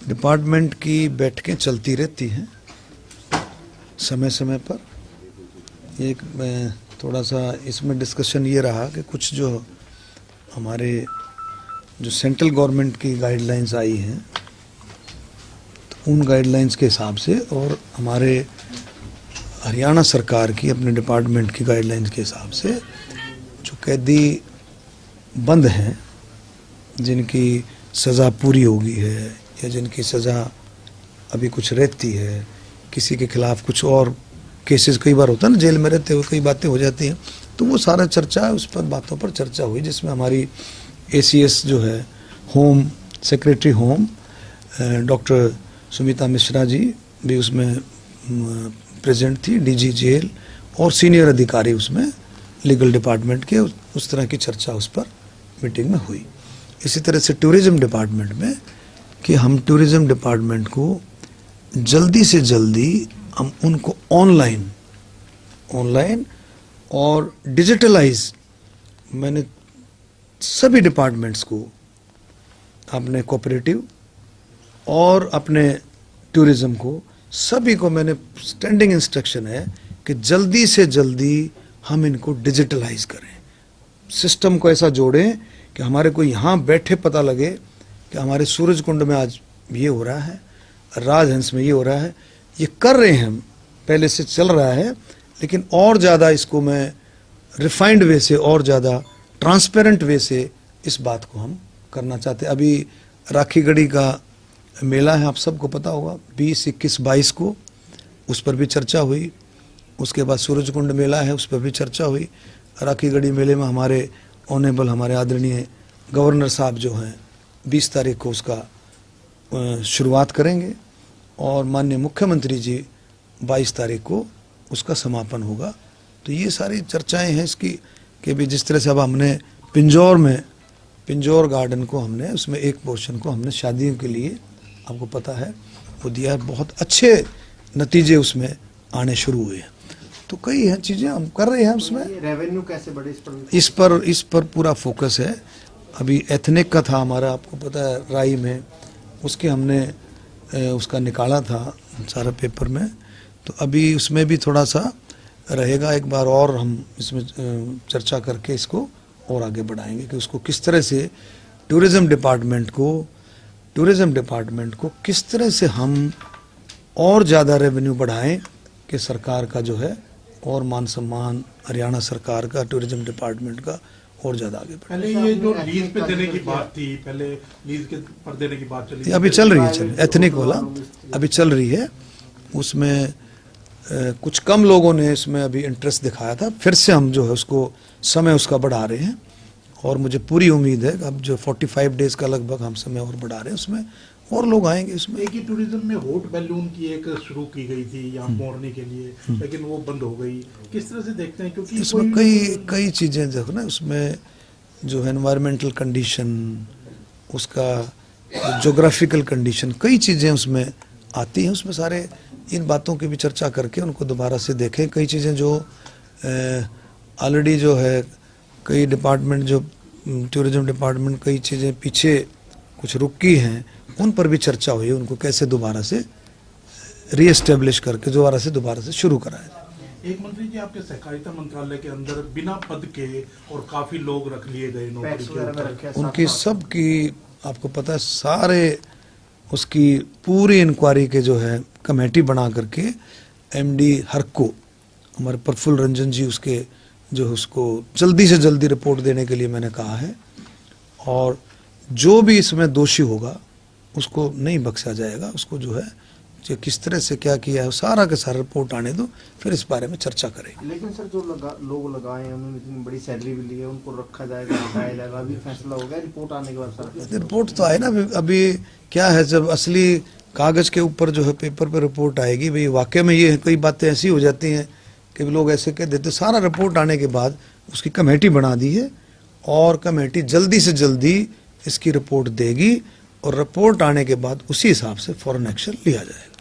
Department की बैठकें चलती रहती हैं समय समय पर। एक थोड़ा सा इसमें डिस्कशन ये रहा कि कुछ जो हमारे जो सेंट्रल गवर्नमेंट की गाइडलाइंस आई हैं तो उन गाइडलाइंस के हिसाब से और हमारे हरियाणा सरकार की अपने डिपार्टमेंट की गाइडलाइंस के हिसाब से जो कैदी बंद हैं जिनकी सज़ा पूरी हो गई है या जिनकी सज़ा अभी कुछ रहती है, किसी के खिलाफ कुछ और केसेस कई बार होता है ना, जेल में रहते हुए कई बातें हो जाती हैं, तो वो सारा चर्चा है, उस पर बातों पर चर्चा हुई जिसमें हमारी ACS जो है home secretary home doctor Sumita Mishra ji भी उसमें प्रेजेंट थी, DG जेल और सीनियर अधिकारी उसमें लीगल डिपार्टमेंट के, उस तरह की चर्चा उस पर मीटिंग में हुई। इसी तरह से टूरिज़्म डिपार्टमेंट में कि हम टूरिज़्म डिपार्टमेंट को जल्दी से जल्दी हम उनको ऑनलाइन और डिजिटलाइज, मैंने सभी डिपार्टमेंट्स को अपने कोऑपरेटिव और अपने टूरिज़्म को सभी को मैंने स्टैंडिंग इंस्ट्रक्शन है कि जल्दी से जल्दी हम इनको डिजिटलाइज करें, सिस्टम को ऐसा जोड़ें कि हमारे को यहाँ बैठे पता लगे कि हमारे सूरज कुंड में आज ये हो रहा है, राजहंस में ये हो रहा है, ये कर रहे हैं हम, पहले से चल रहा है, लेकिन और ज़्यादा इसको मैं रिफाइंड वे से और ज़्यादा ट्रांसपेरेंट वे से इस बात को हम करना चाहते हैं। अभी राखी गढ़ी का मेला है, आप सबको पता होगा, 20, 21, 22 को उस पर भी चर्चा हुई। उसके बाद सूरज कुंड मेला है, उस पर भी चर्चा हुई। राखी गढ़ी मेले में हमारे ऑनेबल, हमारे आदरणीय गवर्नर साहब जो हैं 20 तारीख को उसका शुरुआत करेंगे और माननीय मुख्यमंत्री जी 22 तारीख को उसका समापन होगा। तो ये सारी चर्चाएं हैं इसकी कि भी जिस तरह से अब हमने पिंजौर गार्डन को हमने उसमें एक पोर्शन को हमने शादियों के लिए, आपको पता है, वो दिया है, बहुत अच्छे नतीजे उसमें आने शुरू हुए हैं। तो कई हैं चीज़ें हम कर रहे हैं उसमें। रेवेन्यू कैसे बढ़े इस पर पूरा फोकस है। अभी एथनिक का था हमारा, आपको पता है, राई में उसके हमने उसका निकाला था सारा पेपर में, तो अभी उसमें भी थोड़ा सा रहेगा, एक बार और हम इसमें चर्चा करके इसको और आगे बढ़ाएंगे कि उसको किस तरह से टूरिज़्म डिपार्टमेंट को किस तरह से हम और ज़्यादा रेवेन्यू बढ़ाएं कि सरकार का जो है और मान सम्मान हरियाणा सरकार का टूरिज़्म डिपार्टमेंट का और ज़्यादा आगे बढ़े। पहले ये जो लीज पे देने की बात थी, पहले लीज के पर देने की बात चली, अभी चल रही है, एथनिक वाला अभी चल रही है, उसमें कुछ कम लोगों ने इसमें अभी इंटरेस्ट दिखाया था, फिर से हम जो है उसको समय उसका बढ़ा रहे हैं और मुझे पूरी उम्मीद है कि अब जो 45 डेज का लगभग हम समय और बढ़ा रहे हैं, उसमें और लोग आएंगे। इसमें एक ही टूरिज्म में हॉट बैलून की एक शुरू की गई थी यहाँ मोड़ने के लिए, लेकिन वो बंद हो गई, किस तरह से देखते हैं? क्योंकि इसमें कई चीज़ें देखो ना, उसमें जो है एनवायरमेंटल कंडीशन, उसका जोग्राफिकल कंडीशन, कई चीज़ें उसमें आती हैं। उसमें सारे इन बातों की भी चर्चा करके उनको दोबारा से देखें। कई चीज़ें जो ऑलरेडी जो है कई डिपार्टमेंट, जो टूरिज़्म डिपार्टमेंट, कई चीज़ें पीछे कुछ रुकी हैं, उन पर भी चर्चा हुई, उनको कैसे दोबारा से रीएस्टेब्लिश करके दोबारा से शुरू कराया जाए। एक मंत्री जी, आपके सहकारिता मंत्रालय के अंदर बिना पद के और काफी लोग रख लिए गए नौकरी के ऊपर, उनकी सबकी आपको पता है, सारे उसकी पूरी इंक्वायरी के जो है कमेटी बना करके MD हरको, हमारे प्रफुल्ल रंजन जी, उसके जो उसको जल्दी से जल्दी रिपोर्ट देने के लिए मैंने कहा है, और जो भी इसमें दोषी होगा उसको नहीं बख्शा जाएगा। उसको जो है जो किस तरह से क्या किया है सारा के सारा रिपोर्ट आने दो, फिर इस बारे में चर्चा करेंगे। लेकिन सर जो लोग लगाए हैं, उन्होंने इतनी बड़ी सैलरी भी ली है, उनको रखा जाएगा, हटाया जाएगा, अभी फैसला हो गया रिपोर्ट आने के बाद? सर रिपोर्ट तो आए ना, अभी क्या है, जब असली कागज़ के ऊपर जो है पेपर पे रिपोर्ट आएगी, भाई वाकई में ये कई बातें ऐसी हो जाती हैं कि लोग ऐसे कह देते। सारा रिपोर्ट आने के बाद उसकी कमेटी बना दी है और कमेटी जल्दी से जल्दी इसकी रिपोर्ट देगी और रिपोर्ट आने के बाद उसी हिसाब से फौरन एक्शन लिया जाएगा।